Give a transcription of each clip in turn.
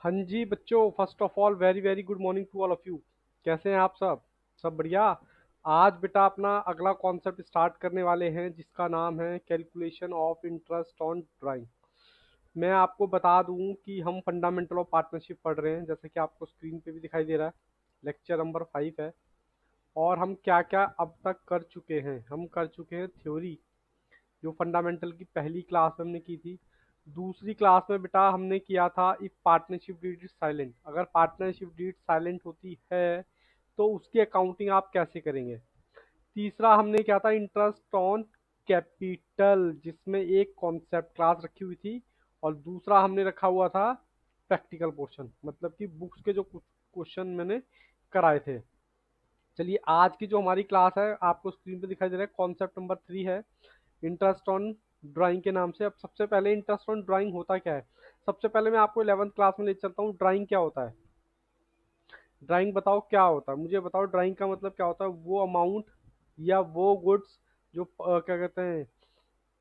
हाँ जी बच्चों, first of all very very good morning to all of you. कैसे हैं आप सब? सब बढ़िया। आज बेटा अपना अगला कॉन्सेप्ट स्टार्ट करने वाले हैं जिसका नाम है calculation of interest on drawing. मैं आपको बता दूं कि हम फंडामेंटल ऑफ पार्टनरशिप पढ़ रहे हैं, जैसे कि आपको स्क्रीन पे भी दिखाई दे रहा है। लेक्चर नंबर 5 है। और हम क्या क्या अब तक कर चुके हैं? हम कर चुके हैं थ्योरी, जो फंडामेंटल की पहली क्लास में हमने की थी। दूसरी क्लास में बेटा हमने किया था if partnership deed is silent. अगर पार्टनरशिप डीड साइलेंट होती है तो उसकी अकाउंटिंग आप कैसे करेंगे। तीसरा हमने किया था इंटरेस्ट ऑन कैपिटल, जिसमें एक कॉन्सेप्ट क्लास रखी हुई थी और दूसरा हमने रखा हुआ था प्रैक्टिकल पोर्शन, मतलब कि बुक्स के जो कुछ क्वेश्चन मैंने कराए थे। चलिए आज की जो हमारी क्लास है आपको स्क्रीन पे दिखाई दे रहा है, कॉन्सेप्ट नंबर 3 है इंटरेस्ट ऑन ड्राइंग के नाम से। अब सबसे पहले इंटरेस्ट ऑन ड्राइंग होता क्या है, सबसे पहले मैं आपको 11th क्लास में ले चलता हूँ। ड्राइंग क्या होता है? ड्राइंग बताओ क्या होता है, मुझे बताओ। ड्राइंग का मतलब क्या होता है? वो अमाउंट या वो गुड्स जो क्या कहते हैं,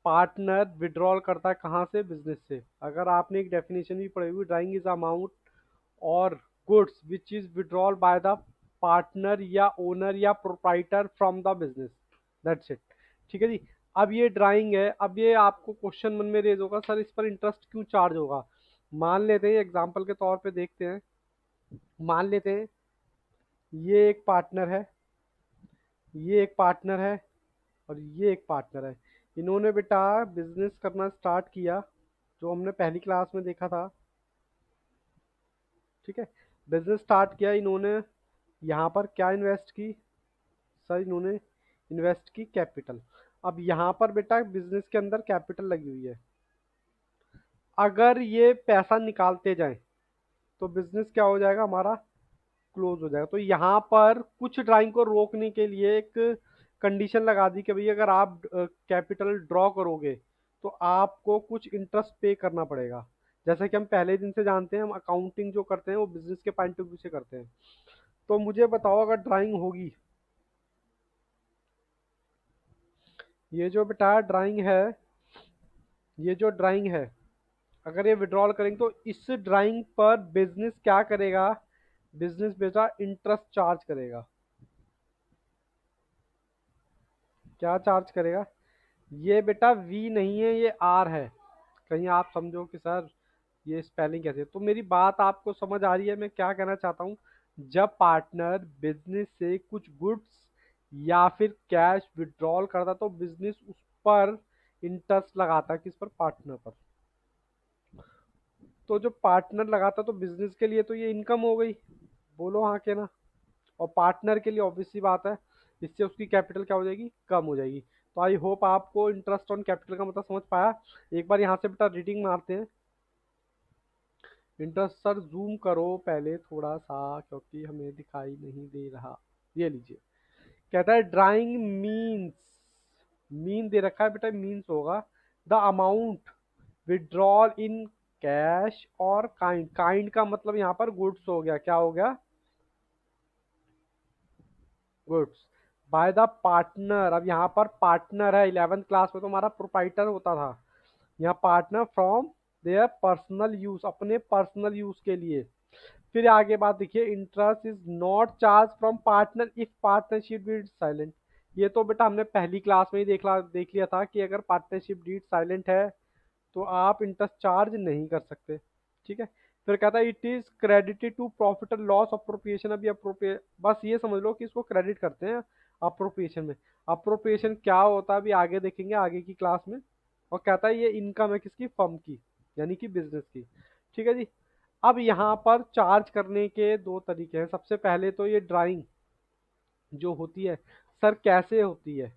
पार्टनर विड्रॉल करता है कहाँ से? बिजनेस से। अगर आपने एक डेफिनेशन भी पढ़ी हुई, ड्राइंग इज अमाउंट और goods which is withdrawal by the partner या ओनर या proprietor from the business. That's it. ठीक है जी। अब ये ड्राइंग है। अब ये आपको क्वेश्चन मन में रेज होगा, सर इस पर इंटरेस्ट क्यों चार्ज होगा। मान लेते हैं एग्जांपल के तौर पे देखते हैं। मान लेते हैं ये एक पार्टनर है, ये एक पार्टनर है और ये एक पार्टनर है। इन्होंने बेटा बिजनेस करना स्टार्ट किया, जो हमने पहली क्लास में देखा था। ठीक है। बिजनेस स्टार्ट किया इन्होंने। यहाँ पर क्या इन्वेस्ट की? सर इन्होंने इन्वेस्ट की कैपिटल। अब यहाँ पर बेटा बिजनेस के अंदर कैपिटल लगी हुई है। अगर ये पैसा निकालते जाएं तो बिजनेस क्या हो जाएगा हमारा? क्लोज हो जाएगा। तो यहाँ पर कुछ ड्राइंग को रोकने के लिए एक कंडीशन लगा दी कि भाई अगर आप कैपिटल ड्रॉ करोगे तो आपको कुछ इंटरेस्ट पे करना पड़ेगा। जैसे कि हम पहले दिन से जानते हैं, हम अकाउंटिंग जो करते हैं वो बिजनेस के पॉइंट ऑफ व्यू से करते हैं। तो मुझे बताओ, अगर ड्राइंग होगी, ये जो बेटा ड्राइंग है, ये जो ड्राइंग है, अगर ये विड्रॉल करेंगे तो इस ड्राइंग पर बिजनेस क्या करेगा? बिजनेस बेटा इंटरेस्ट चार्ज करेगा। क्या चार्ज करेगा? ये बेटा वी नहीं है, ये आर है। कहीं आप समझो कि सर ये स्पेलिंग कैसे है। तो मेरी बात आपको समझ आ रही है मैं क्या कहना चाहता हूँ। जब पार्टनर बिजनेस से कुछ गुड्स या फिर कैश विड्रॉल करता तो बिजनेस उस पर इंटरेस्ट लगाता, किस पर? पार्टनर पर। तो जो पार्टनर लगाता तो बिजनेस के लिए तो ये इनकम हो गई, बोलो हाँ के ना। और पार्टनर के लिए ऑब्वियस सी बात है, इससे उसकी कैपिटल क्या हो जाएगी? कम हो जाएगी। तो आई होप आपको इंटरेस्ट ऑन कैपिटल का मतलब समझ पाया। एक बार यहाँ से बेटा रीडिंग मारते हैं। इंटरेस्ट सर जूम करो पहले थोड़ा सा, क्योंकि हमें दिखाई नहीं दे रहा। ये लीजिए। कहता है ड्राइंग मीन्स, मीन दे रखा है बेटा, मीन्स होगा the amount withdrawal in cash और काइंड। काइंड का मतलब यहाँ पर गुड्स हो गया। क्या हो गया? Goods by the partner. अब यहाँ पर पार्टनर है, 11th क्लास में तो हमारा प्रोप्राइटर होता था, यहाँ partner from their personal use, अपने पर्सनल यूज के लिए। फिर आगे बात देखिए, interest is not charge from partner if partnership deed silent. ये तो बेटा हमने पहली क्लास में ही देख लिया था कि अगर पार्टनरशिप डीड साइलेंट है तो आप इंटरेस्ट चार्ज नहीं कर सकते। ठीक है। फिर कहता है it is credited to profit and loss appropriation. अभी अप्रोप्रिए बस ये समझ लो कि इसको क्रेडिट करते हैं अप्रोप्रिएशन में। अप्रोप्रिएशन क्या होता है अभी आगे देखेंगे, आगे की क्लास में। और कहता है ये इनकम है किसकी? फर्म की, यानी कि बिजनेस की। ठीक है जी। अब यहाँ पर चार्ज करने के दो तरीके हैं। सबसे पहले तो ये ड्राइंग जो होती है सर कैसे होती है?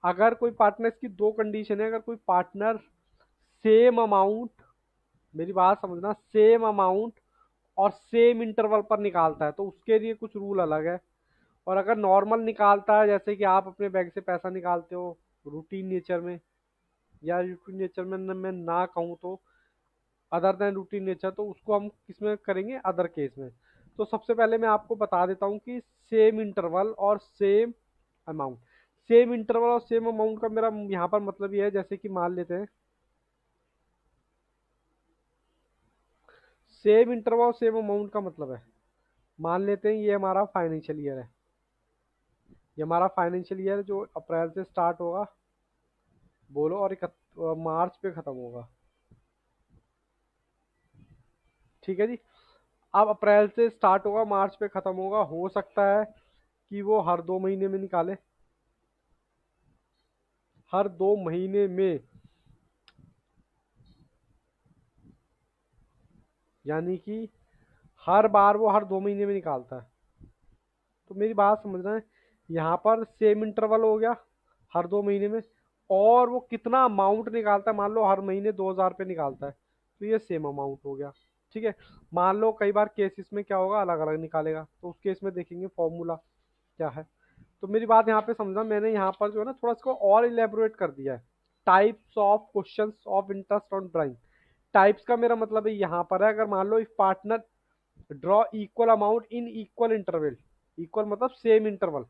अगर कोई पार्टनर, इसकी दो कंडीशन है। अगर कोई पार्टनर सेम अमाउंट, मेरी बात समझना, सेम अमाउंट और सेम इंटरवल पर निकालता है तो उसके लिए कुछ रूल अलग है। और अगर नॉर्मल निकालता है, जैसे कि आप अपने बैंक से पैसा निकालते हो रूटीन नेचर में, या रूटीन नेचर में मैं ना कहूँ तो अदर देन रूटीन नेचर, तो उसको हम किसमें करेंगे? अदर केस में। तो सबसे पहले मैं आपको बता देता हूँ कि सेम इंटरवल और सेम अमाउंट। सेम इंटरवल और सेम अमाउंट का मेरा यहाँ पर मतलब ये है, जैसे कि मान लेते हैं सेम इंटरवल सेम अमाउंट का मतलब है, मान लेते हैं ये हमारा फाइनेंशियल ईयर है, ये हमारा फाइनेंशियल ईयर जो अप्रैल से स्टार्ट होगा, बोलो, और मार्च पे खत्म होगा। ठीक है जी। अब अप्रैल से स्टार्ट होगा, मार्च पे खत्म होगा, हो सकता है कि वो हर 2 महीने में निकाले, हर 2 महीने में, यानी कि हर बार वो हर 2 महीने में निकालता है। तो मेरी बात समझना है, यहाँ पर सेम इंटरवल हो गया हर 2 महीने में, और वो कितना अमाउंट निकालता है, मान लो हर महीने 2,000 रुपये निकालता है, तो ये सेम अमाउंट हो गया। ठीक है। मान लो कई बार केसेस में क्या होगा, अलग अलग निकालेगा, तो उस केस में देखेंगे फॉर्मूला क्या है। तो मेरी बात यहाँ पे समझना, मैंने यहाँ पर जो है ना थोड़ा इसको और इलेबोरेट कर दिया है। Types of questions of interest on drawing. Types का मेरा मतलब है यहाँ पर है, अगर मान लो if partner draw equal amount in equal interval, equal मतलब सेम इंटरवल,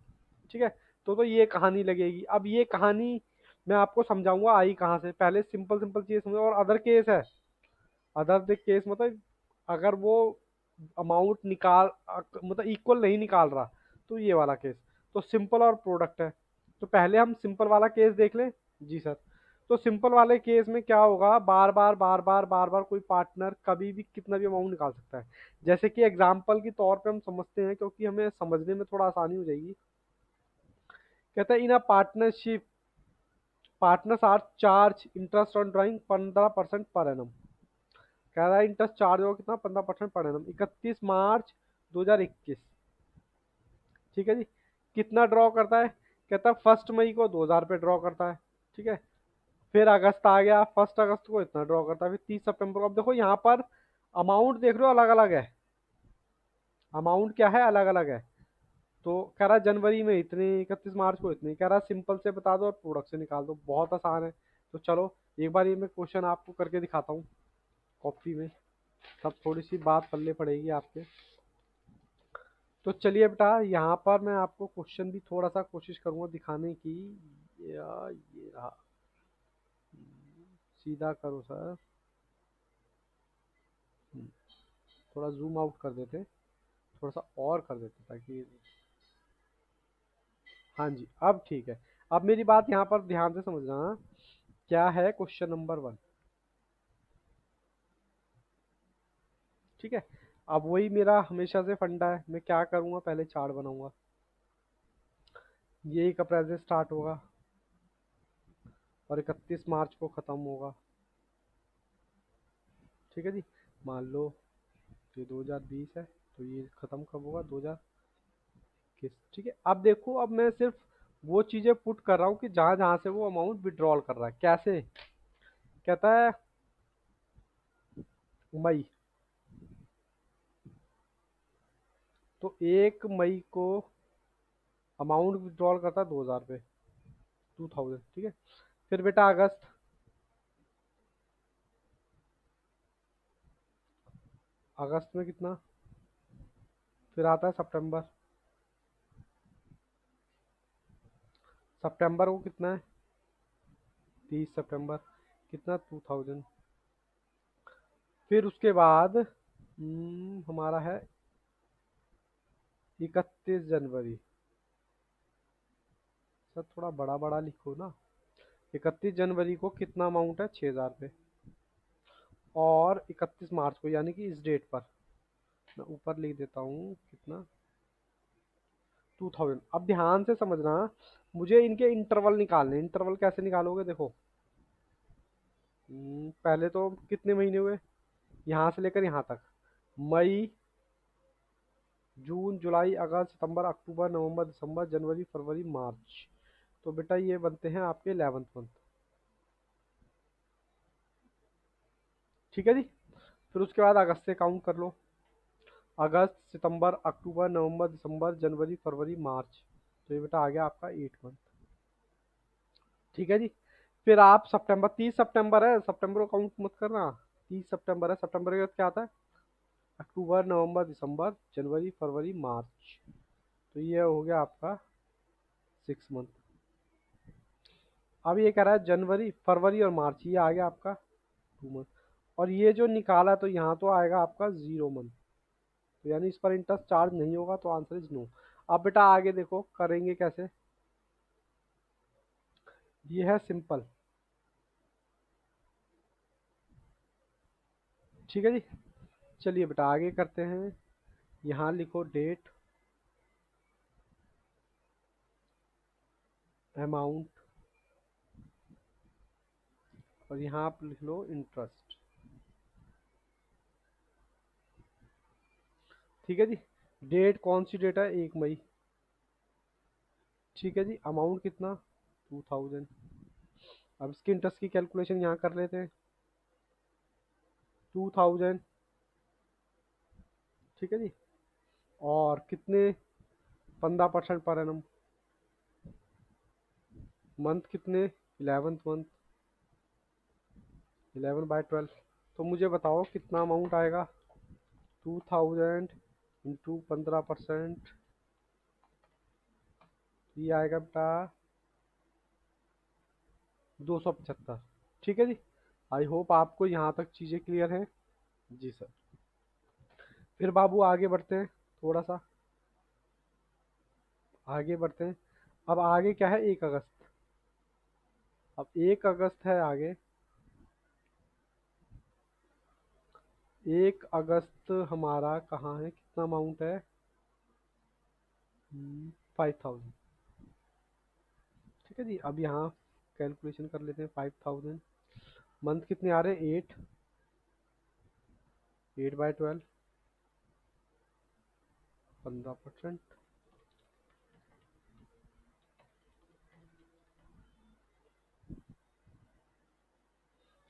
ठीक है, तो ये कहानी लगेगी। अब ये कहानी मैं आपको समझाऊंगा आई कहाँ से, पहले सिंपल सिंपल चीज़ समझो। और अदर केस है, अदर केस मतलब अगर वो अमाउंट मतलब इक्वल नहीं निकाल रहा, तो ये वाला केस। तो सिंपल और प्रोडक्ट है, तो पहले हम सिंपल वाला केस देख लें। जी सर। तो सिंपल वाले केस में क्या होगा, बार बार बार बार बार बार कोई पार्टनर कभी भी कितना भी अमाउंट निकाल सकता है। जैसे कि एग्जाम्पल के तौर पे हम समझते हैं, क्योंकि हमें समझने में थोड़ा आसानी हो जाएगी। कहता है in a partnership partners are charge interest on drawing 15% per annum. कह रहा है इंटरेस्ट चार्ज होगा कितना, 15% पर एनम, 31 मार्च 2021। ठीक है जी। कितना ड्रॉ करता है, कहता है 1 मई को 2,000 रुपये ड्रॉ करता है। ठीक है। फिर अगस्त आ गया, 1 अगस्त को इतना ड्रॉ करता है, फिर 30 सितंबर को। अब देखो यहाँ पर अमाउंट देख रहे हो अलग अलग है, अमाउंट क्या है, अलग अलग है। तो कह रहा है जनवरी में इतने, 31 मार्च को इतने, कह रहा है सिंपल से बता दो और प्रोडक्ट से निकाल दो, बहुत आसान है। तो चलो एक बार ये मैं क्वेश्चन आपको करके दिखाता हूँ कॉपी में, तब थोड़ी सी बात पल्ले पड़ेगी आपके। तो चलिए बेटा, यहाँ पर मैं आपको क्वेश्चन भी थोड़ा सा कोशिश करूँगा दिखाने की। ये रहा, सीधा करो सर। हम्म, थोड़ा जूम आउट कर देते, थोड़ा सा और कर देते ताकि, हाँ जी अब ठीक है। अब मेरी बात यहाँ पर ध्यान से समझना, क्या है क्वेश्चन नंबर 1। ठीक है। अब वही मेरा हमेशा से फंडा है, मैं क्या करूँगा, पहले चार्ट बनाऊंगा। ये 1 अप्रैल से स्टार्ट होगा और 31 मार्च को ख़त्म होगा। ठीक है जी। मान लो ये 2020 है, तो ये ख़त्म कब होगा, 2021। ठीक है। अब देखो, अब मैं सिर्फ वो चीज़ें पुट कर रहा हूँ कि जहाँ जहाँ से वो अमाउंट विड्रॉल कर रहा है। कैसे, कहता है मई, तो 1 मई को अमाउंट विड्रॉल करता है 2,000 रुपये, 2000। ठीक है। फिर बेटा अगस्त, अगस्त में कितना, फिर आता है सितंबर, सितंबर को कितना है, 30 सितंबर, कितना, 2000। फिर उसके बाद हमारा है 31 जनवरी। सर थोड़ा बड़ा बड़ा लिखो ना। 31 जनवरी को कितना अमाउंट है, 6,000 रुपये। और 31 मार्च को, यानी कि इस डेट पर मैं ऊपर लिख देता हूँ कितना, 2000। अब ध्यान से समझना, मुझे इनके इंटरवल निकालने। इंटरवल कैसे निकालोगे, देखो पहले तो कितने महीने हुए, यहाँ से लेकर यहाँ तक, मई, जून, जुलाई, अगस्त, सितंबर, अक्टूबर, नवंबर, दिसंबर, जनवरी, फरवरी, मार्च। तो बेटा ये बनते हैं आपके 11th मंथ। ठीक है जी। फिर उसके बाद अगस्त से काउंट कर लो, अगस्त, सितंबर, अक्टूबर, नवंबर, दिसंबर, जनवरी, फरवरी, मार्च। तो ये बेटा आ गया आपका 8 मंथ। ठीक है जी। फिर आप सितंबर, 30 सितंबर है, सितंबर को काउंट मत करना, 30 सितंबर है, सितंबर के बाद क्या आता है, अक्टूबर, नवंबर, दिसंबर, जनवरी, फरवरी, मार्च। तो ये हो गया आपका 6 मंथ। अब ये कह रहा है जनवरी, फरवरी और मार्च, ये आ गया आपका 2 मंथ। और ये जो निकाला तो यहाँ तो आएगा आपका 0 मंथ, तो यानी इस पर इंटरेस्ट चार्ज नहीं होगा, तो आंसर इज नो। अब बेटा आगे देखो करेंगे कैसे। ये है सिंपल, ठीक है जी। चलिए बेटा आगे करते हैं। यहाँ लिखो डेट, अमाउंट, और यहाँ आप लिख लो इंटरेस्ट, ठीक है जी। डेट कौन सी डेट है, 1 मई, ठीक है जी। अमाउंट कितना, 2000। अब इसके इंटरेस्ट की कैलकुलेशन यहाँ कर लेते हैं, 2000, ठीक है जी। और कितने, 15% पर एनम, मंथ कितने, 11th मंथ, 11/12। तो मुझे बताओ कितना अमाउंट आएगा, 2000 इंटू 15%, ये आएगा बेटा 275, ठीक है जी। आई होप आपको यहाँ तक चीज़ें क्लियर हैं। जी सर। फिर बाबू आगे बढ़ते हैं, थोड़ा सा आगे बढ़ते हैं। अब आगे क्या है, 1 अगस्त। अब 1 अगस्त है आगे, 1 अगस्त हमारा कहाँ है, कितना अमाउंट है, 5000, ठीक है जी। अब यहाँ कैलकुलेशन कर लेते हैं, 5000, मंथ कितने आ रहे हैं, 8, 8/12, 15%,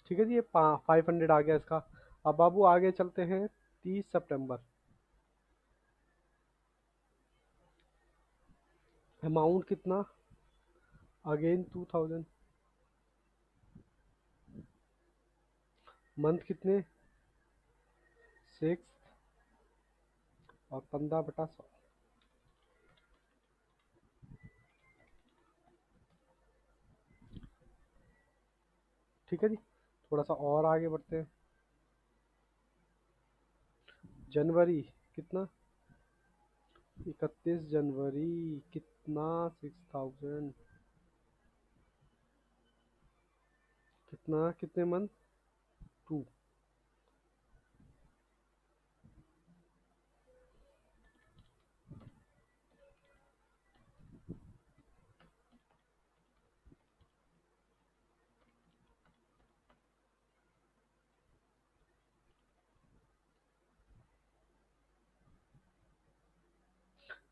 ठीक है जी। ये 500 आ गया इसका। अब बाबू आगे चलते हैं, 30 सितंबर, अमाउंट कितना, अगेन 2000, मंथ कितने, 6, और 15/100, ठीक है जी। थोड़ा सा और आगे बढ़ते हैं, जनवरी कितना, 31 जनवरी, कितना, 6000, कितना, कितने मंथ, 2,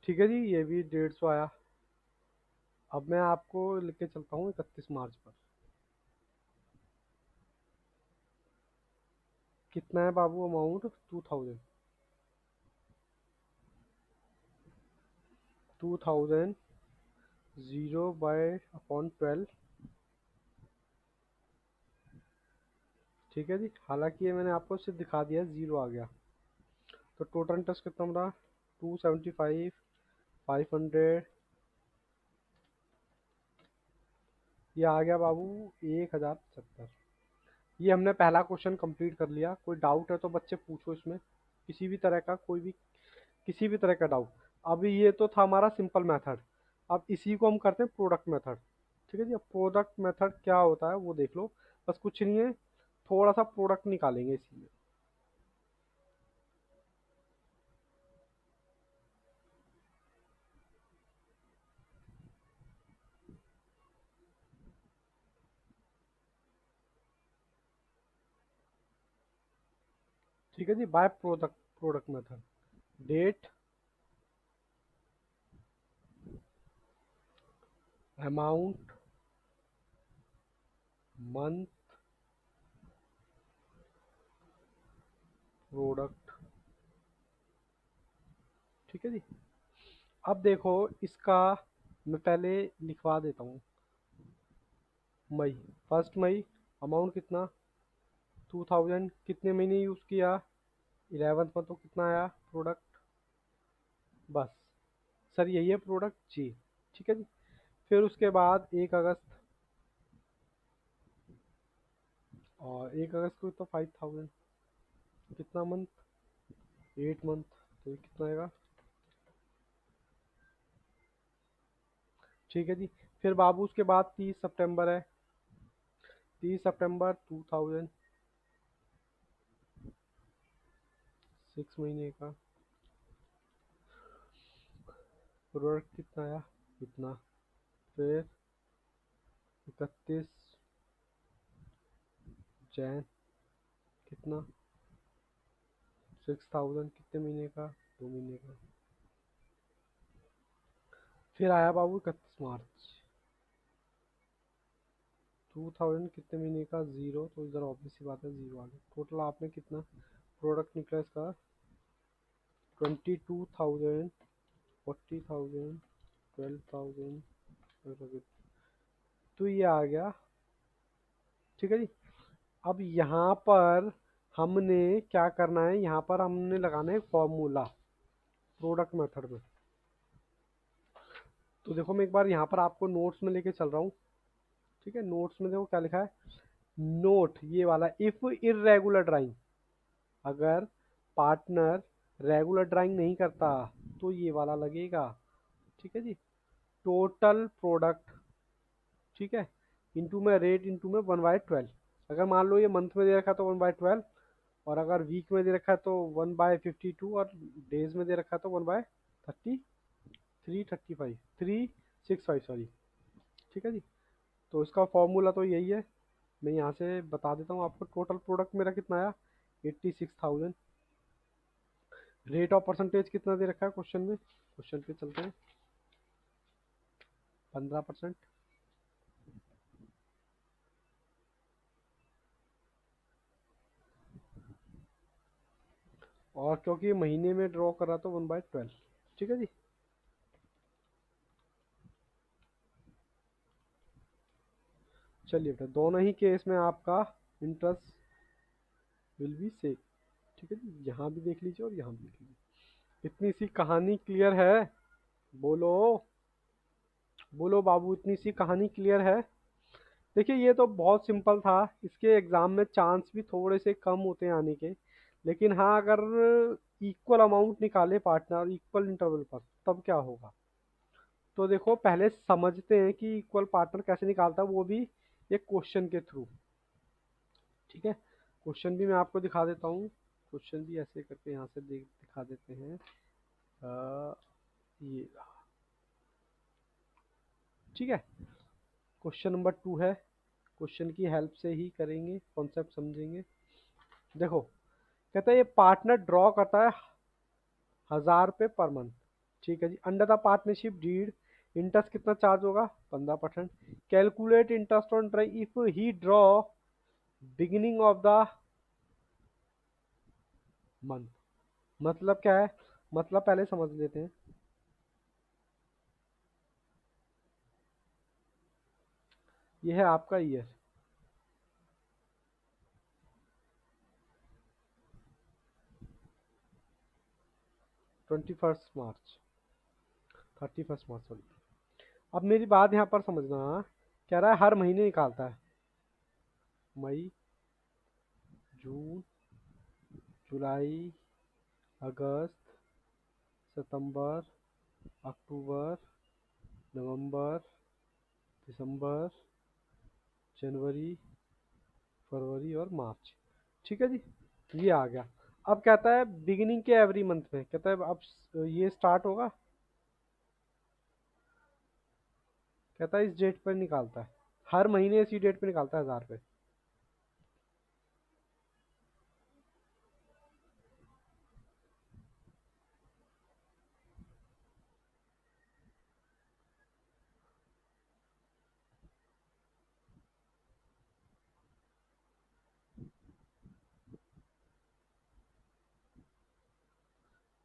ठीक है जी। ये भी 150 आया। अब मैं आपको लेके चलता हूँ 31 मार्च पर, कितना है बाबू अमाउंट, 2000, 2000, 0/12, ठीक है जी। हालांकि ये मैंने आपको सिर्फ दिखा दिया, 0 आ गया। तो टोटल इंटरेस्ट कितना बना, 275, 500, ये आ गया बाबू 1075। ये हमने पहला क्वेश्चन कंप्लीट कर लिया। कोई डाउट है तो बच्चे पूछो इसमें, किसी भी तरह का, कोई भी किसी भी तरह का डाउट। अभी ये तो था हमारा सिंपल मेथड, अब इसी को हम करते हैं प्रोडक्ट मेथड, ठीक है जी। अब प्रोडक्ट मेथड क्या होता है वो देख लो, बस कुछ नहीं है, थोड़ा सा प्रोडक्ट निकालेंगे इसी में, ठीक है जी। By product, product method, date, amount, month, product, ठीक है जी। अब देखो इसका, मैं पहले लिखवा देता हूँ, मई, 1 मई, अमाउंट कितना, 2000, कितने महीने यूज़ किया, 11th में, तो कितना आया प्रोडक्ट, बस सर यही है प्रोडक्ट जी, ठीक है जी। फिर उसके बाद 1 अगस्त, और 1 अगस्त को तो 5000, कितना मंथ, 8 मंथ, तो ये कितना आएगा। ठीक है जी। फिर बाबू उसके बाद 30 सितंबर है, 30 सितंबर 2000, 6 महीने का प्रोडक्ट कितना आया, इतना। फिर 31 जैन, कितना, 6000, कितने महीने का, 2 महीने का। फिर आया बाबू 31 मार्च 2000, कितने महीने का, 0, तो इधर ऑब्वियस सी बात है 0 आ गया। टोटल आपने कितना प्रोडक्ट निकला इसका, 22,000, 40,000, 12,000, तो ये आ गया। ठीक है जी। अब यहाँ पर हमने क्या करना है, यहाँ पर हमने लगाना है फॉर्मूला प्रोडक्ट मेथड में। तो देखो मैं एक बार यहाँ पर आपको नोट्स में लेके चल रहा हूँ। ठीक है, नोट्स में देखो क्या लिखा है, नोट ये वाला, इफ इरेगुलर ड्राइंग, अगर पार्टनर रेगुलर ड्राइंग नहीं करता तो ये वाला लगेगा। ठीक है जी। टोटल प्रोडक्ट, ठीक है, इंटू में रेट, इंटू में 1/12। अगर मान लो ये मंथ में दे रखा है तो 1/12, और अगर वीक में दे रखा है तो 1/52, और डेज में दे रखा है तो 1/33, 365 सॉरी। ठीक है जी। तो इसका फॉर्मूला तो यही है, मैं यहाँ से बता देता हूँ आपको। टोटल प्रोडक्ट मेरा कितना आया, 86,000। रेट ऑफ परसेंटेज कितना दे रखा है क्वेश्चन में, क्वेश्चन पे चलते हैं, 15%। और क्योंकि ये महीने में ड्रॉ कर रहा था 1/12। ठीक है जी। चलिए बेटा, दोनों ही केस में आपका इंटरेस्ट विल बी सेम। ठीक है जी, यहाँ भी देख लीजिए और यहाँ भी देख लीजिए। इतनी सी कहानी क्लियर है, बोलो, बोलो बाबू, इतनी सी कहानी क्लियर है। देखिए ये तो बहुत सिंपल था, इसके एग्जाम में चांस भी थोड़े से कम होते हैं आने के, लेकिन हाँ अगर इक्वल अमाउंट निकाले पार्टनर इक्वल इंटरवल पर, तब क्या होगा। तो देखो पहले समझते हैं कि इक्वल पार्टनर कैसे निकालता है, वो भी एक क्वेश्चन के थ्रू। ठीक है, क्वेश्चन भी मैं आपको दिखा देता हूँ। क्वेश्चन भी ऐसे करके यहाँ से दिखा देते हैं। ये रहा। ठीक है, क्वेश्चन नंबर 2 है, क्वेश्चन की हेल्प से ही करेंगे, कॉन्सेप्ट समझेंगे। देखो कहता है ये पार्टनर ड्रॉ करता है 1000 रुपये पर मंथ। ठीक है जी। Under the partnership deed interest कितना चार्ज होगा, 15%। Calculate interest on draw if he draw beginning of the month. मतलब क्या है, मतलब पहले समझ लेते हैं। ये है आपका ईयर, 21 मार्च, 31 मार्च सॉरी। अब मेरी बात यहाँ पर समझना, कह रहा है हर महीने निकालता है, मई, जून, जुलाई, अगस्त, सितंबर, अक्टूबर, नवंबर, दिसंबर, जनवरी, फरवरी और मार्च। ठीक है जी, ये आ गया। अब कहता है बिगिनिंग के एवरी मंथ में, कहता है अब ये स्टार्ट होगा, कहता है इस डेट पर निकालता है, हर महीने इसी डेट पे निकालता है 1000 रुपये।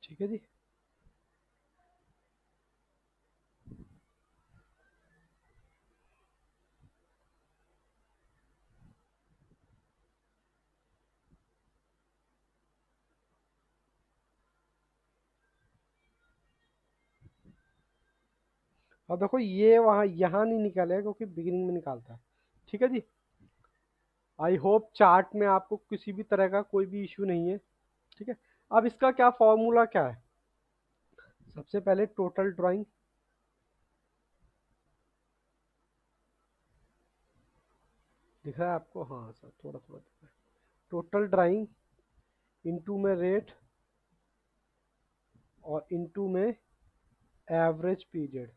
ठीक है जी। अब देखो ये वहाँ यहाँ नहीं निकालेगा क्योंकि बिगिनिंग में निकालता है। ठीक है जी। आई होप चार्ट में आपको किसी भी तरह का कोई भी इश्यू नहीं है। ठीक है, अब इसका क्या फॉर्मूला क्या है? सबसे पहले टोटल ड्राइंग, दिख रहा है आपको? हाँ सर, थोड़ा थोड़ा दिख रहा है। टोटल ड्राइंग इनटू में रेट और इनटू में एवरेज पीरियड।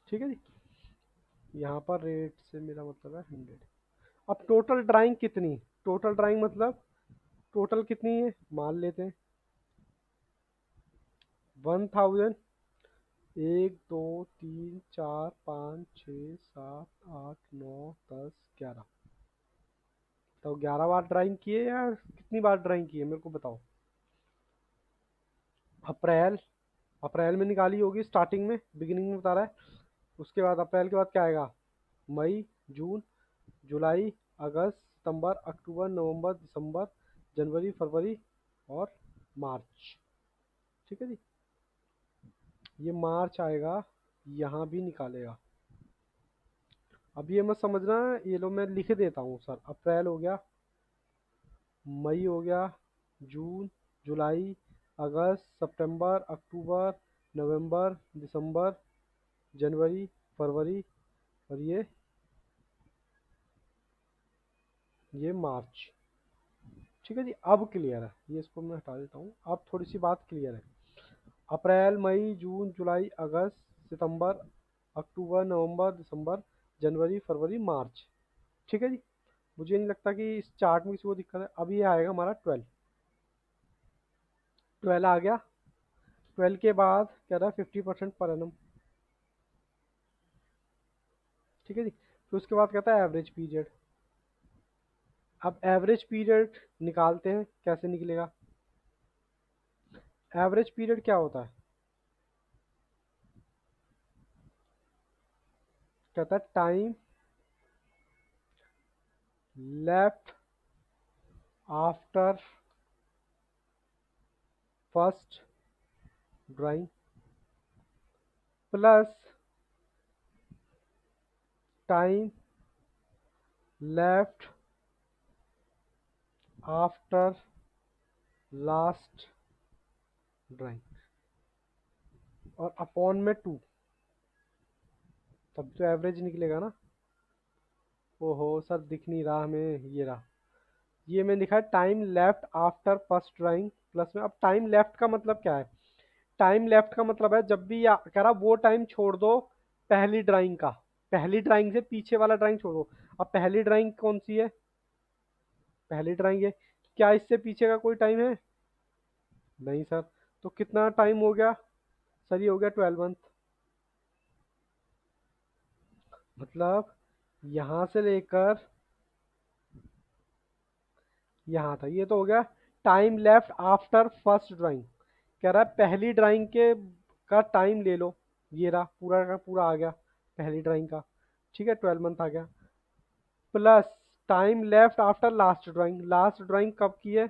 ठीक है जी, यहाँ पर रेट से मेरा मतलब है 100। अब टोटल ड्राइंग कितनी? टोटल ड्राइंग मतलब टोटल कितनी है, मान लेते हैं 1000। 1 2 3 4 5 6 7 8 9 10 11। तो 11 बार ड्राइंग किए या कितनी बार ड्राइंग किए मेरे को बताओ। अप्रैल, अप्रैल में निकाली होगी स्टार्टिंग में, बिगिनिंग में बता रहा है। उसके बाद अप्रैल के बाद क्या आएगा? मई, जून, जुलाई, अगस्त, सितंबर, अक्टूबर, नवंबर, दिसंबर, जनवरी, फरवरी और मार्च। ठीक है जी, ये मार्च आएगा, यहाँ भी निकालेगा। अब ये मत समझना, ये लो मैं लिख देता हूँ सर। अप्रैल हो गया, मई हो गया, जून, जुलाई, अगस्त, सितंबर, अक्टूबर, नवंबर, दिसंबर, जनवरी, फरवरी और ये मार्च। ठीक है जी, अब क्लियर है, ये इसको मैं हटा देता हूँ। अब थोड़ी सी बात क्लियर है। अप्रैल, मई, जून, जुलाई, अगस्त, सितंबर, अक्टूबर, नवंबर, दिसंबर, जनवरी, फरवरी, मार्च। ठीक है जी, मुझे नहीं लगता कि इस चार्ट में किसी को दिक्कत है। अब ये आएगा हमारा 12। 12 आ गया। 12 के बाद कह रहा है 50% पर एनम। ठीक है जी, फिर उसके बाद कहता है एवरेज पीरियड। अब एवरेज पीरियड निकालते हैं, कैसे निकलेगा? एवरेज पीरियड क्या होता है? कहता है time left after first drawing plus time left after last drawing और अपॉन में 2, तब तो एवरेज निकलेगा ना। ओहो सर, दिख नहीं रहा हमें, ये रहा। ये में लिखा है time left after first drawing plus में। अब टाइम लेफ्ट का मतलब क्या है? टाइम लेफ्ट का मतलब है जब भी कह रहा वो टाइम छोड़ दो पहली ड्राइंग का, पहली ड्राइंग से पीछे वाला ड्राइंग छोड़ दो। अब पहली ड्राइंग कौन सी है? पहली ड्राइंग है। क्या इससे पीछे का कोई टाइम है? नहीं सर। तो कितना टाइम हो गया सर? ये हो गया 12 मंथ। मतलब यहाँ से लेकर यहाँ था, ये तो हो गया time left after first drawing. कह रहा है पहली ड्राइंग के का टाइम ले लो। ये रहा, पूरा का पूरा आ गया पहली ड्राइंग का। ठीक है, 12 मंथ आ गया। Plus time left after last drawing. Last drawing कब की है?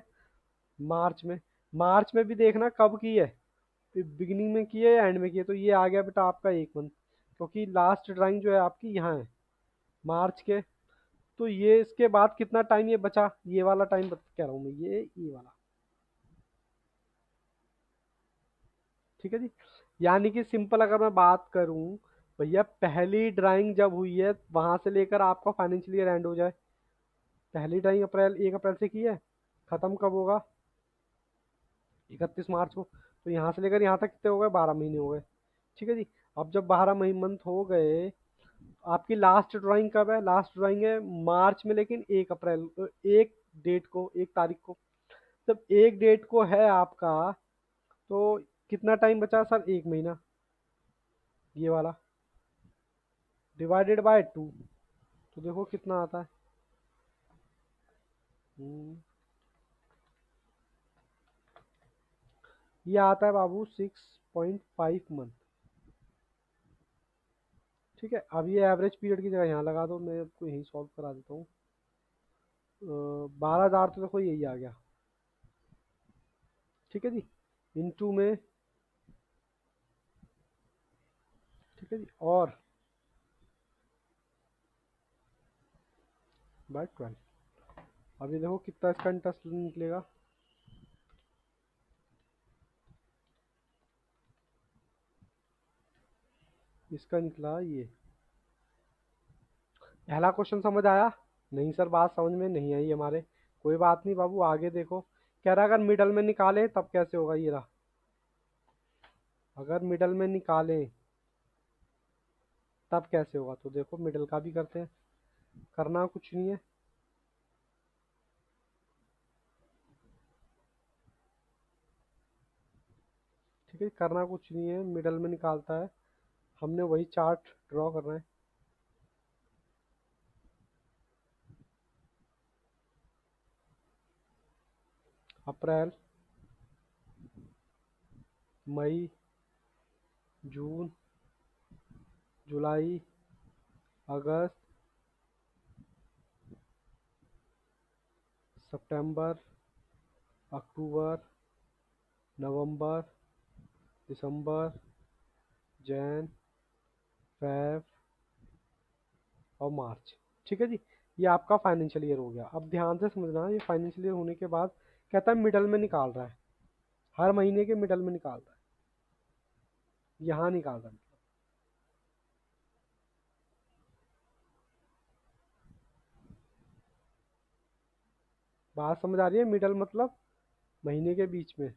मार्च में। मार्च में भी देखना कब की है, बिगिनिंग में की है या एंड में की है। तो ये आ गया बेटा आपका 1 मंथ, क्योंकि लास्ट ड्राइंग जो है आपकी यहाँ है मार्च के। तो ये इसके बाद कितना टाइम ये बचा, ये वाला टाइम कह रहा हूँ मैं, ये वाला। ठीक है जी, यानी कि सिंपल अगर मैं बात करूं, भैया पहली ड्राइंग जब हुई है वहां से लेकर आपका फाइनेंशियल ईयर एंड हो जाए। पहली ड्राइंग अप्रैल 1 अप्रैल से की है, खत्म कब होगा? 31 मार्च को। तो यहाँ से लेकर यहाँ तक कितने हो गए? 12 महीने हो गए। ठीक है जी, अब जब 12 मंथ हो गए, आपकी लास्ट ड्राइंग कब है? लास्ट ड्राइंग है मार्च में, लेकिन 1 अप्रैल, एक डेट को, 1 तारीख को। जब एक डेट को है आपका, तो कितना टाइम बचा सर? 1 महीना, ये वाला डिवाइडेड बाय 2। तो देखो कितना आता है। हम्म, ये आता है बाबू 6.5 मंथ। ठीक है, अब ये एवरेज पीरियड की जगह यहाँ लगा दो, मैं आपको यही सॉल्व करा देता हूँ। 12,000 तो देखो यही आ गया। ठीक है जी, इंटू में, ठीक है जी, और बाय 12। अभी देखो कितना इसका इंटरेस्ट निकलेगा। इसका निकला ये। पहला क्वेश्चन समझ आया? नहीं सर, बात समझ में नहीं आई हमारे। कोई बात नहीं बाबू, आगे देखो। कह रहा अगर मिडल में निकाले तब कैसे होगा, ये रहा। अगर मिडल में निकाले तब कैसे होगा, तो देखो मिडल का भी करते हैं। करना कुछ नहीं है। ठीक है, करना कुछ नहीं है, मिडल में निकालता है। हमने वही चार्ट ड्रॉ करना है। अप्रैल, मई, जून, जुलाई, अगस्त, सितंबर, अक्टूबर, नवंबर, दिसंबर, जैन, फेब और मार्च। ठीक है जी। ये आपका फाइनेंशियल ईयर हो गया। अब ध्यान से समझना, ये फाइनेंशियल ईयर होने के बाद कहता है मिडल में निकाल रहा है, हर महीने के मिडल में निकाल रहा है, यहाँ निकाल रहा है। बात समझ आ रही है? मिडल मतलब महीने के बीच में।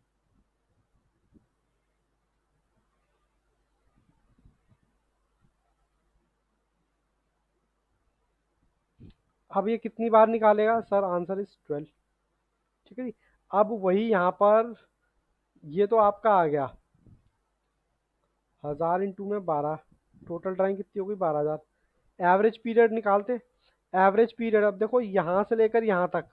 अब ये कितनी बार निकालेगा सर? Answer is 12। ठीक है जी। अब वही यहाँ पर, ये तो आपका आ गया 1000 इंटू में 12, टोटल ड्राइंग कितनी होगी? 12,000। एवरेज पीरियड निकालते। एवरेज पीरियड, अब देखो यहाँ से लेकर यहाँ तक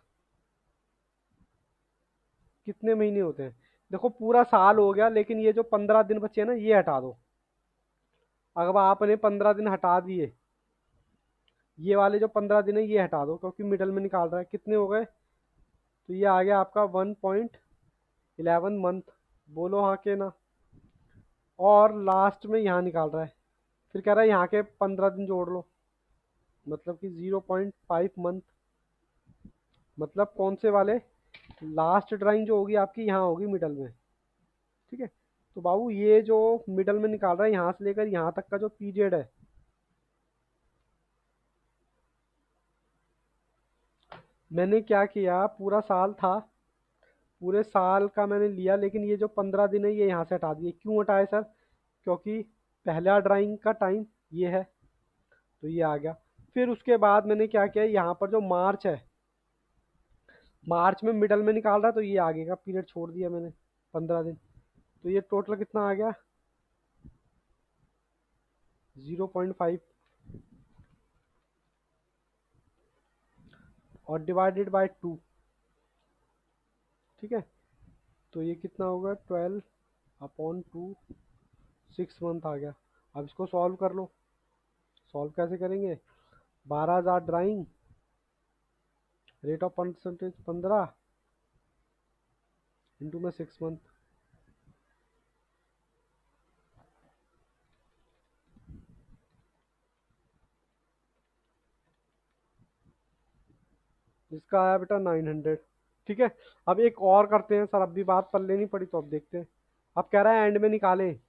कितने महीने होते हैं? देखो पूरा साल हो गया, लेकिन ये जो 15 दिन बचे हैं ना, ये हटा दो। अगर आपने 15 दिन हटा दिए, ये वाले जो 15 दिन है ये हटा दो, क्योंकि मिडल में निकाल रहा है। कितने हो गए? तो ये आ गया आपका 1.11 मंथ। बोलो हाँ के ना। और लास्ट में यहाँ निकाल रहा है, फिर कह रहा है यहाँ के 15 दिन जोड़ लो, मतलब कि 0.5 मंथ। मतलब कौन से वाले? लास्ट ड्राइंग जो होगी आपकी यहाँ होगी मिडल में। ठीक है। तो बाबू ये जो मिडल में निकाल रहा है, यहाँ से लेकर यहाँ तक का जो पीरियड है, मैंने क्या किया, पूरा साल था, पूरे साल का मैंने लिया, लेकिन ये जो 15 दिन है ये यहाँ से हटा दिए। क्यों हटाए सर? क्योंकि पहला ड्राइंग का टाइम ये है, तो ये आ गया। फिर उसके बाद मैंने क्या किया, यहाँ पर जो मार्च है, मार्च में मिडल में निकाल रहा है, तो ये आगे का पीरियड छोड़ दिया मैंने, 15 दिन। तो ये टोटल कितना आ गया? 0.5 और डिवाइडेड बाय 2। ठीक है। तो ये कितना होगा? 12/2, 6 मंथ आ गया। अब इसको सॉल्व कर लो। सॉल्व कैसे करेंगे? 12,000 drawing, rate of percentage 15 into में 6 मंथ। इसका आया बेटा 900। ठीक है। अब एक और करते हैं सर, अब भी बात पल्ले नहीं पड़ी, तो अब देखते हैं। अब कह रहा है एंड में निकालें।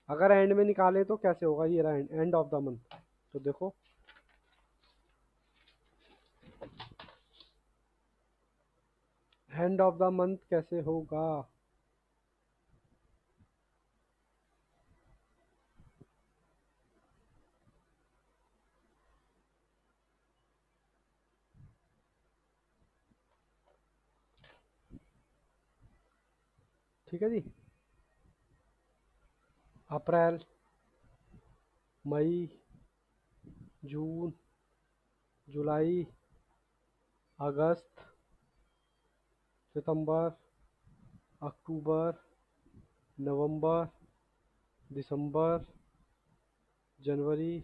अगर एंड में निकालें तो कैसे होगा? ये रहा एंड ऑफ द मंथ। तो देखो, एंड ऑफ द मंथ कैसे होगा? ठीक है जी। अप्रैल, मई, जून, जुलाई, अगस्त, सितंबर, अक्टूबर, नवंबर, दिसंबर, जनवरी,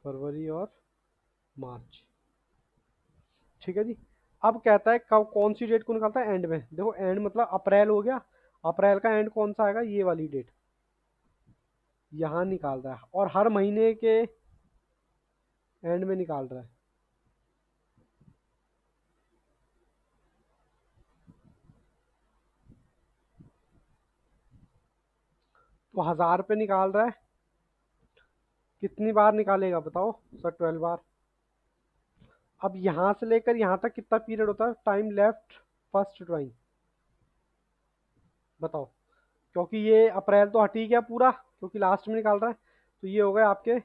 फरवरी और मार्च। ठीक है जी। अब कहता है कब, कौन सी डेट को निकालता है? एंड में। देखो एंड मतलब अप्रैल हो गया, अप्रैल का एंड कौन सा आएगा? ये वाली डेट, यहाँ निकाल रहा है। और हर महीने के एंड में निकाल रहा है। तो 1000 पे निकाल रहा है, कितनी बार निकालेगा बताओ सर? 12 बार। अब यहाँ से लेकर यहाँ तक कितना पीरियड होता है? टाइम लेफ्ट फर्स्ट ड्राइंग, बताओ। क्योंकि ये अप्रैल तो हट ही गया पूरा, क्योंकि लास्ट में निकाल रहा है, तो ये हो गए आपके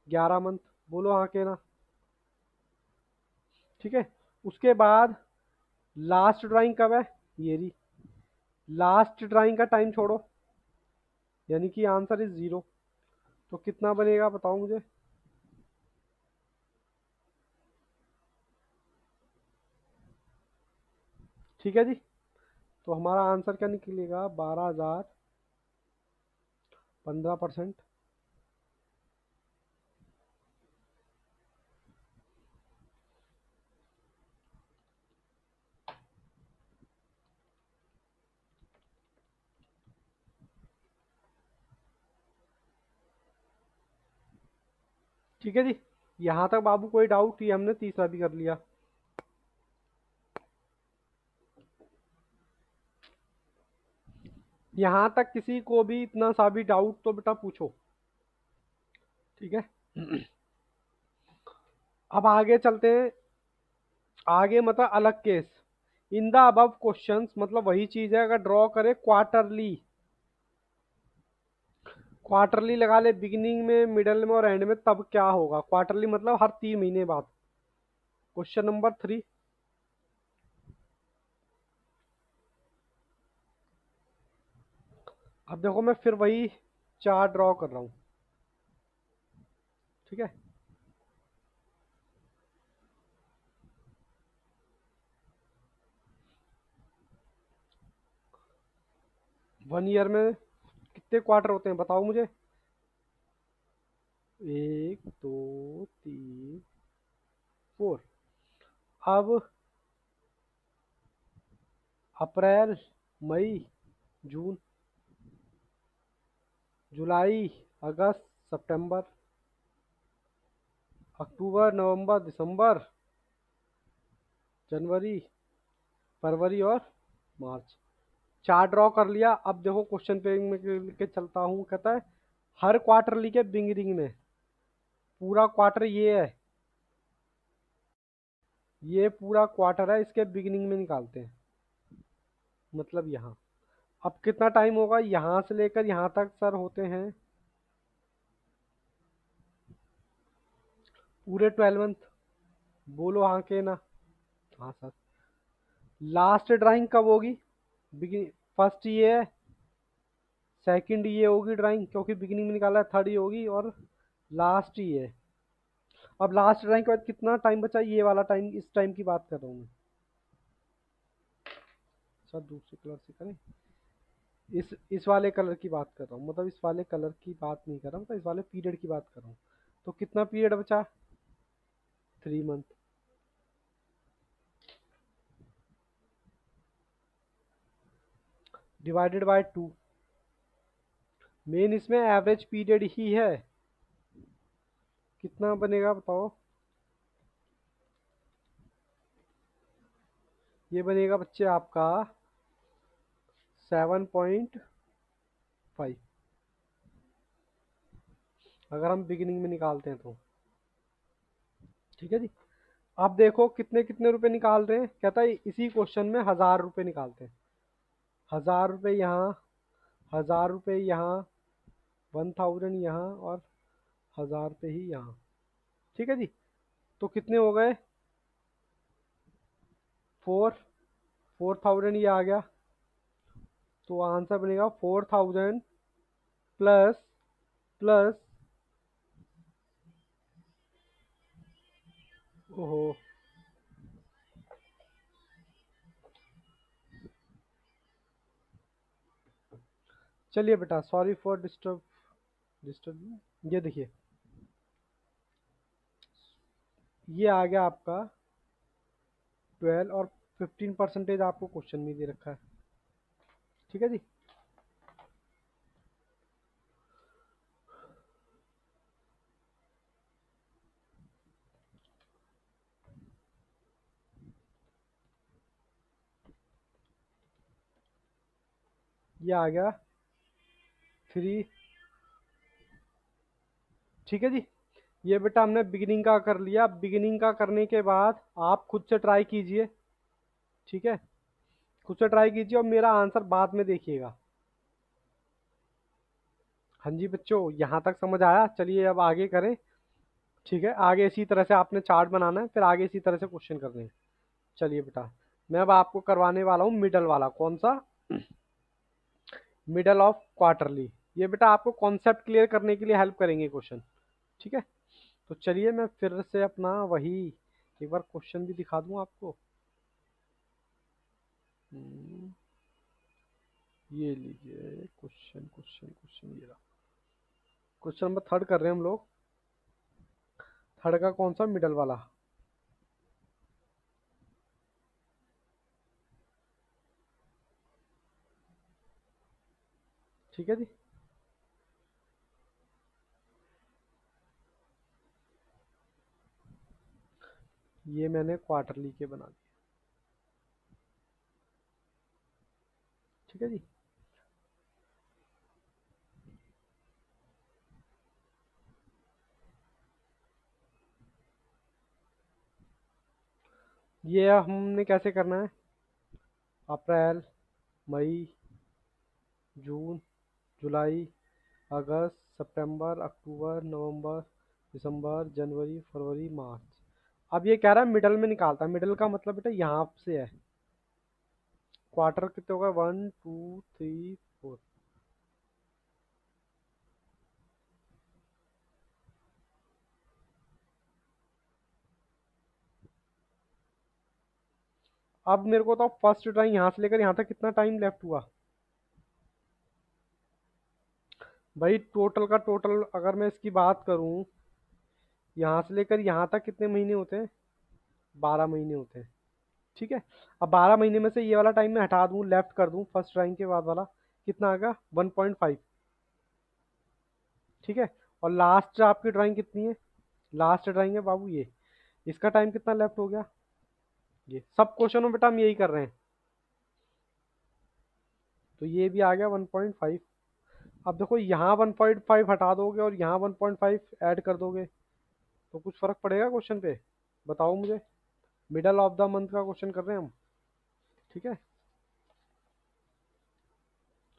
11 मंथ। बोलो हाँ के ना? ठीक है। उसके बाद लास्ट ड्राइंग कब है? ये रही। लास्ट ड्राइंग का टाइम छोड़ो, यानी कि आंसर इज 0। तो कितना बनेगा बताओ मुझे? ठीक है जी। तो हमारा आंसर क्या निकलेगा? 12,000, 15%। ठीक है जी। यहाँ तक बाबू कोई डाउट? ये हमने तीसरा भी कर लिया। यहाँ तक किसी को भी इतना सा भी डाउट तो बेटा पूछो। ठीक है। अब आगे चलते हैं। आगे मतलब अलग case. In the above questions, मतलब वही चीज है, अगर ड्रॉ करे क्वार्टरली। क्वार्टरली लगा ले बिगिनिंग में, मिडल में और एंड में, तब क्या होगा? क्वार्टरली मतलब हर 3 महीने बाद। Question number 3। अब देखो मैं फिर वही चार्ट ड्रॉ कर रहा हूँ। ठीक है। 1 ईयर में कितने क्वार्टर होते हैं बताओ मुझे? 1, 2, 3, 4। अब अप्रैल, मई, जून, जुलाई, अगस्त, सितंबर, अक्टूबर, नवंबर, दिसंबर, जनवरी, फरवरी और मार्च। चार्ट ड्रॉ कर लिया। अब देखो क्वेश्चन पे मैं के चलता हूँ। कहता है हर क्वार्टरली के बिगिनिंग में, पूरा क्वार्टर ये है, ये पूरा क्वार्टर है, इसके बिगिनिंग में निकालते हैं। मतलब यहाँ अब कितना टाइम होगा? यहाँ से लेकर यहाँ तक सर होते हैं पूरे 12 मंथ। बोलो हाँ के ना? हाँ सर। लास्ट ड्राइंग कब होगी? बिगिन फर्स्ट ये है, सेकंड ये होगी ड्राइंग, क्योंकि बिगिनिंग में निकाला है, थर्ड ये होगी, और लास्ट ये है। अब लास्ट ड्राइंग के बाद कितना टाइम बचा? ये वाला टाइम, इस टाइम की बात कर रहा हूँ मैं। सर दूसरे कलर से करें? इस वाले कलर की बात कर रहा हूँ, मतलब इस वाले कलर की बात नहीं कर रहा हूँ, मतलब इस वाले पीरियड की बात कर रहा हूँ। तो कितना पीरियड बचा? 3 मंथ। Divided by 2। मेन इसमें एवरेज पीरियड ही है। कितना बनेगा बताओ? ये बनेगा बच्चे आपका 7.5, अगर हम बिगिनिंग में निकालते हैं तो। ठीक है जी। अब देखो कितने कितने रुपए निकाल रहे हैं। कहता है इसी क्वेश्चन में 1000 रुपये निकालते हैं। 1000 रुपये यहाँ, 1000 रुपये यहाँ, 1000 यहाँ, और 1000 रुपये ही यहाँ। ठीक है जी। तो कितने हो गए? 4000 ये आ गया। तो आंसर बनेगा 4000 प्लस प्लस, ओहो, चलिए बेटा, सॉरी फॉर डिस्टर्ब। ये देखिए, ये आ गया आपका 12, और 15% आपको क्वेश्चन में दे रखा है। ठीक है जी। ये आ गया 3। ठीक है जी। ये बेटा हमने बिगिनिंग का कर लिया। बिगिनिंग का करने के बाद आप खुद से ट्राई कीजिए। ठीक है, खुद से ट्राई कीजिए और मेरा आंसर बाद में देखिएगा। हाँ जी बच्चों, यहाँ तक समझ आया? चलिए अब आगे करें। ठीक है, आगे इसी तरह से आपने चार्ट बनाना है, फिर आगे इसी तरह से क्वेश्चन करने हैं। चलिए बेटा, मैं अब आपको करवाने वाला हूँ मिडल वाला। कौन सा? Middle of quarterly. ये बेटा आपको कॉन्सेप्ट क्लियर करने के लिए हेल्प करेंगे क्वेश्चन। ठीक है, तो चलिए मैं फिर से अपना वही एक बार क्वेश्चन भी दिखा दूं आपको। हम्म, ये लीजिए क्वेश्चन क्वेश्चन क्वेश्चन, ये रहा क्वेश्चन नंबर थर्ड कर रहे हैं हम लोग। थर्ड का कौन सा? मिडल वाला। ठीक है जी। ये मैंने क्वार्टरली के बना दिए। ठीक है जी। ये हमने कैसे करना है? अप्रैल, मई, जून, जुलाई, अगस्त, सितंबर, अक्टूबर, नवंबर, दिसंबर, जनवरी, फरवरी, मार्च। अब ये कह रहा है मिडल में निकालता है। मिडल का मतलब बेटा यहाँ से है। क्वार्टर कितने होगा? 1 2 3 4। अब मेरे को तो फर्स्ट ड्राइंग यहाँ से लेकर यहाँ तक कितना टाइम लेफ्ट हुआ भाई? टोटल का टोटल अगर मैं इसकी बात करूँ, यहाँ से लेकर यहाँ तक कितने महीने होते हैं? 12 महीने होते हैं। ठीक है, अब 12 महीने में से ये वाला टाइम मैं हटा दूँ, लेफ्ट कर दूँ फर्स्ट ड्राइंग के बाद वाला, कितना आ गया? 1.5। ठीक है, और लास्ट आपकी ड्राइंग कितनी है? लास्ट ड्राइंग है बाबू ये। इसका टाइम कितना लेफ्ट हो गया? ये सब क्वेश्चन में बेटा हम यही कर रहे हैं। तो ये भी आ गया 1.5। अब देखो यहाँ 1.5 हटा दोगे और यहाँ 1.5 ऐड कर दोगे तो कुछ फर्क पड़ेगा क्वेश्चन पे? बताओ मुझे। मिडल ऑफ द मंथ का क्वेश्चन कर रहे हैं हम। ठीक है,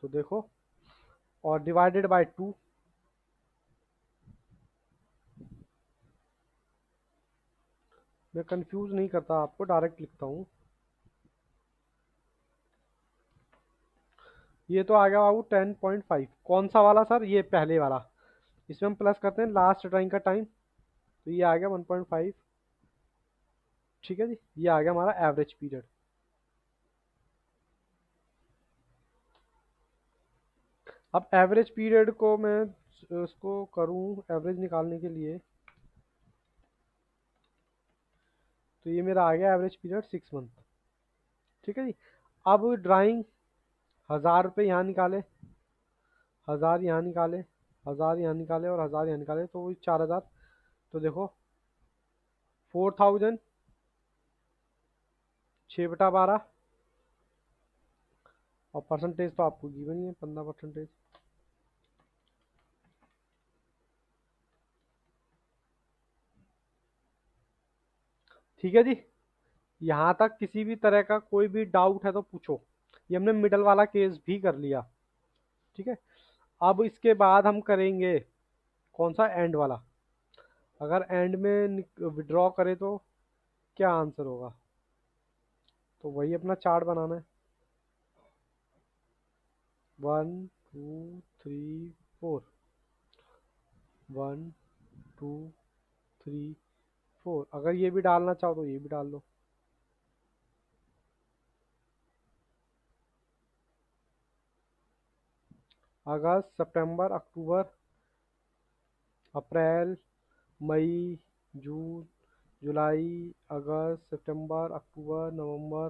तो देखो, और डिवाइडेड बाय 2। मैं कंफ्यूज नहीं करता आपको, डायरेक्ट लिखता हूँ। ये तो आ गया बाबू 10.5। कौन सा वाला सर? ये पहले वाला। इसमें हम प्लस करते हैं लास्ट ड्राइंग का टाइम, तो ये आ गया 1.5। ठीक है जी, ये आ गया हमारा एवरेज पीरियड। अब एवरेज पीरियड को मैं उसको करूँ एवरेज निकालने के लिए, तो ये मेरा आ गया एवरेज पीरियड 6 मंथ। ठीक है जी। अब ड्राइंग 1000 रुपये यहाँ निकाले, 1000 यहाँ निकाले, 1000 यहाँ निकाले और 1000 यहाँ निकाले, तो वही 4000। तो देखो 4000, 6/12। और परसेंटेज तो आपको गिवन ही है, 15%। ठीक है जी, यहाँ तक किसी भी तरह का कोई भी डाउट है तो पूछो। ये हमने मिडल वाला केस भी कर लिया। ठीक है, अब इसके बाद हम करेंगे कौन सा? एंड वाला। अगर एंड में विड्रॉ करें तो क्या आंसर होगा? तो वही अपना चार्ट बनाना है। 1 2 3 4, 1 2 3 4। अगर ये भी डालना चाहो तो ये भी डाल लो। अगस्त, सितंबर, अक्टूबर, अप्रैल, मई, जून, जुलाई, अगस्त, सितंबर, अक्टूबर, नवंबर,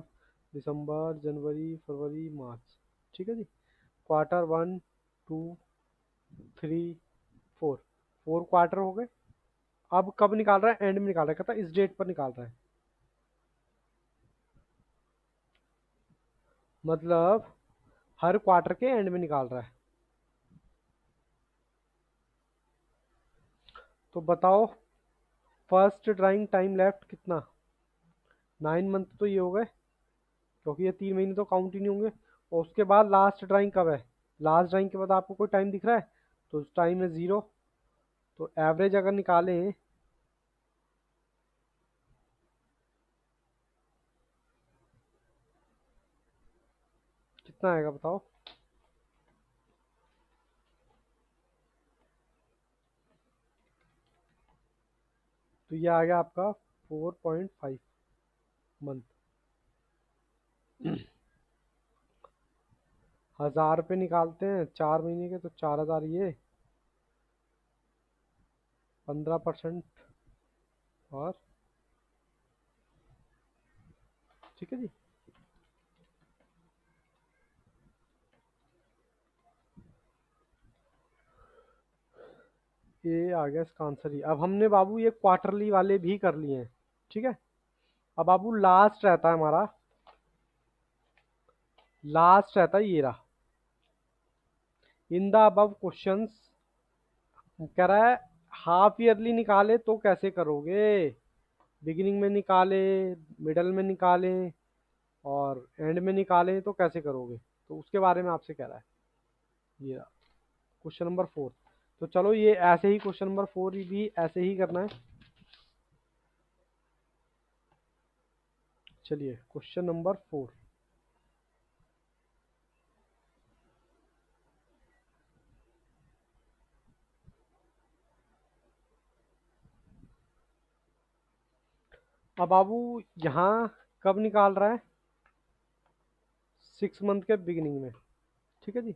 दिसंबर, जनवरी, फरवरी, मार्च। ठीक है जी। क्वार्टर 1 2 3 4, 4 क्वार्टर हो गए। अब कब निकाल रहा है? एंड में निकाल रहा है, कहता है इस डेट पर निकाल रहा है। मतलब हर क्वार्टर के एंड में निकाल रहा है। तो बताओ फर्स्ट ड्राइंग टाइम लेफ्ट कितना, 9 मंथ तो ये हो गए, क्योंकि ये 3 महीने तो काउंट ही नहीं होंगे। और उसके बाद लास्ट ड्राइंग कब है, लास्ट ड्राइंग के बाद आपको कोई टाइम दिख रहा है, तो उस टाइम है 0। तो एवरेज अगर निकालें, कितना आएगा बताओ। तो ये आ गया आपका 4.5 मंथ। 1000 रुपये निकालते हैं 4 महीने के, तो 4000, ये 15%। और ठीक है जी, ये आ गया इसका आंसर ही। अब हमने बाबू ये क्वार्टरली वाले भी कर लिए हैं, ठीक है। अब बाबू लास्ट रहता है हमारा, लास्ट रहता है ये रहा। इन द अबव क्वेश्चंस कह रहा है हाफ ईयरली निकाले तो कैसे करोगे, बिगिनिंग में निकाले, मिडल में निकाले और एंड में निकाले तो कैसे करोगे, तो उसके बारे में आपसे कह रहा है। ये रहा क्वेश्चन नंबर 4। तो चलो ये ऐसे ही क्वेश्चन नंबर 4 भी ऐसे ही करना है। चलिए क्वेश्चन नंबर 4। अब बाबू यहाँ कब निकाल रहा है, 6 मंथ के बिगिनिंग में, ठीक है जी।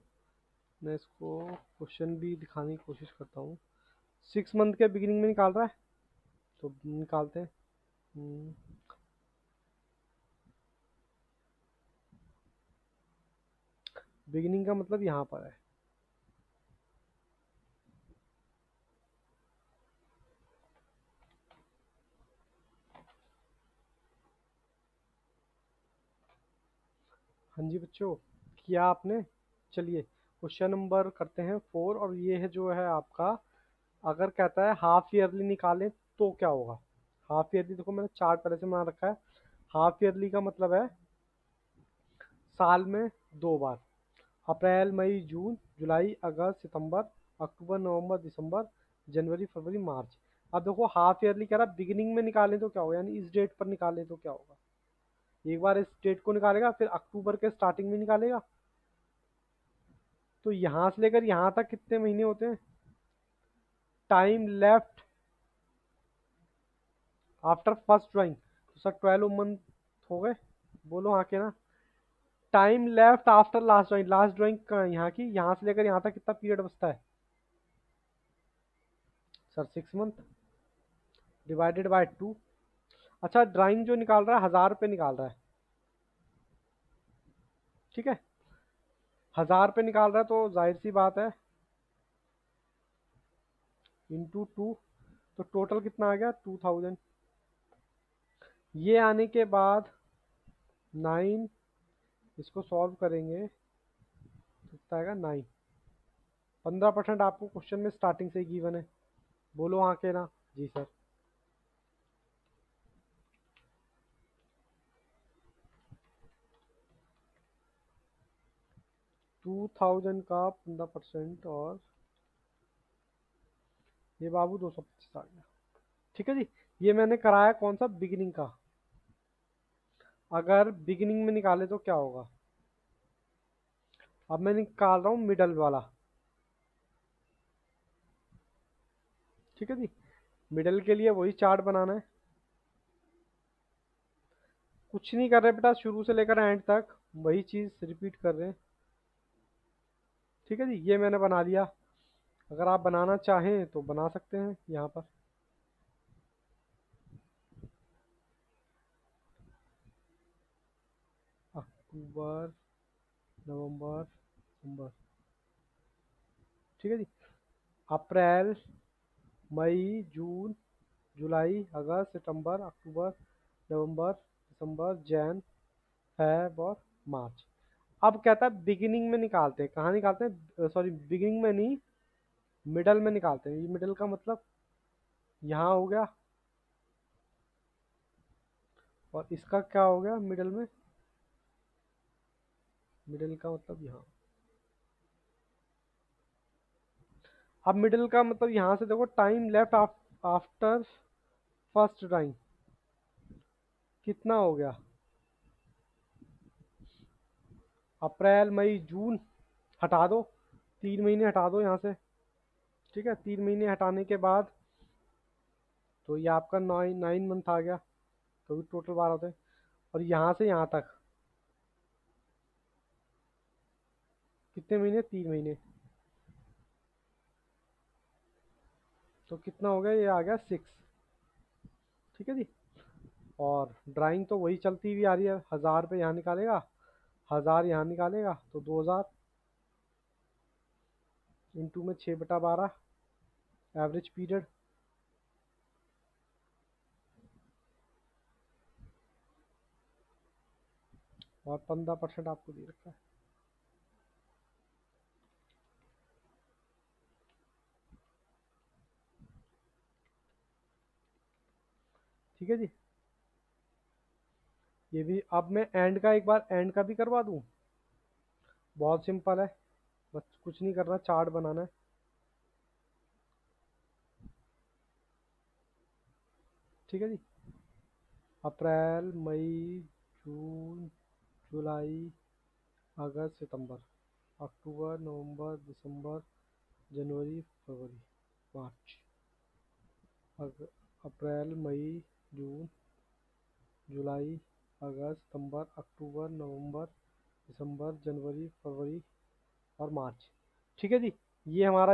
मैं इसको क्वेश्चन भी दिखाने की कोशिश करता हूँ। 6 मंथ के बिगिनिंग में निकाल रहा है, तो निकालते हैं। बिगिनिंग का मतलब यहाँ पर है। हाँ जी बच्चों, किया आपने। चलिए क्वेश्चन नंबर करते हैं 4, और ये है जो है आपका, अगर कहता है हाफ ईयरली निकालें तो क्या होगा। हाफ ईयरली देखो मैंने चार्ट पहले से बना रखा है। हाफ ईयरली का मतलब है साल में 2 बार, अप्रैल मई जून जुलाई अगस्त सितंबर अक्टूबर नवंबर दिसंबर जनवरी फरवरी मार्च। अब देखो हाफ ईयरली कह रहा है बिगिनिंग में निकालें तो क्या होगा, यानी इस डेट पर निकालें तो क्या होगा। एक बार इस डेट को निकालेगा, फिर अक्टूबर के स्टार्टिंग में निकालेगा। तो यहाँ से लेकर यहाँ तक कितने महीने होते हैं, time left after first drawing, तो सर 12 मंथ हो गए, बोलो हाँ के ना। Time left after last drawing, last drawing का यहाँ की, यहाँ से लेकर यहाँ तक कितना पीरियड बचता है सर, 6 मंथ डिवाइडेड बाय 2। अच्छा ड्राइंग जो निकाल रहा है 1000 रुपये निकाल रहा है, ठीक है। 1000 रुपये निकाल रहा है, तो जाहिर सी बात है इंटू 2, तो टोटल कितना आ गया 2000। ये आने के बाद 9, इसको सॉल्व करेंगे तो कितना आएगा 9। 15% आपको क्वेश्चन में स्टार्टिंग से ही गिवन है, बोलो हाँ के ना। जी सर। 2000 का 15%, और ये बाबू 225 आ गया, ठीक है जी। ये मैंने कराया कौन सा, बिगिनिंग का। अगर बिगिनिंग में निकाले तो क्या होगा, अब मैं निकाल रहा हूँ मिडल वाला, ठीक है जी। मिडल के लिए वही चार्ट बनाना है, कुछ नहीं कर रहे बेटा, शुरू से लेकर एंड तक वही चीज़ रिपीट कर रहे हैं, ठीक है जी। ये मैंने बना लिया, अगर आप बनाना चाहें तो बना सकते हैं यहाँ पर। अक्टूबर नवंबर दिसंबर, ठीक है जी। अप्रैल मई जून जुलाई अगस्त सितंबर अक्टूबर नवंबर दिसंबर जैन फेब और मार्च। अब कहता है बिगिनिंग में निकालते हैं, कहाँ निकालते हैं, सॉरी बिगिनिंग में नहीं, मिडल में निकालते हैं। ये मिडल का मतलब यहाँ हो गया, और इसका क्या हो गया मिडल में, मिडल का मतलब यहाँ। अब मिडल का मतलब यहाँ से देखो, time left after first time कितना हो गया, अप्रैल मई जून, हटा दो, 3 महीने हटा दो यहाँ से। ठीक है, 3 महीने हटाने के बाद तो ये आपका 9 मंथ आ गया, तो भी टोटल 12 होते हैं। और यहाँ से यहाँ तक कितने महीने, 3 महीने, तो कितना हो गया, ये आ गया 6। ठीक है जी। और ड्राइंग तो वही चलती हुई आ रही है, 1000 पे यहाँ निकालेगा, 1000 यहाँ निकालेगा, तो 2000 इंटू में 6/12 एवरेज पीरियड, और 15% आपको दे रखा है। ठीक है जी। ये भी, अब मैं एंड का, एक बार एंड का भी करवा दूँ। बहुत सिंपल है, बस कुछ नहीं करना, चार्ट बनाना है। ठीक है जी। अप्रैल मई जून जुलाई अगस्त सितंबर अक्टूबर नवंबर दिसंबर जनवरी फरवरी मार्च, अप्रैल मई जून जुलाई अगस्त सितंबर अक्टूबर नवंबर दिसंबर जनवरी फरवरी और मार्च। ठीक है जी। ये हमारा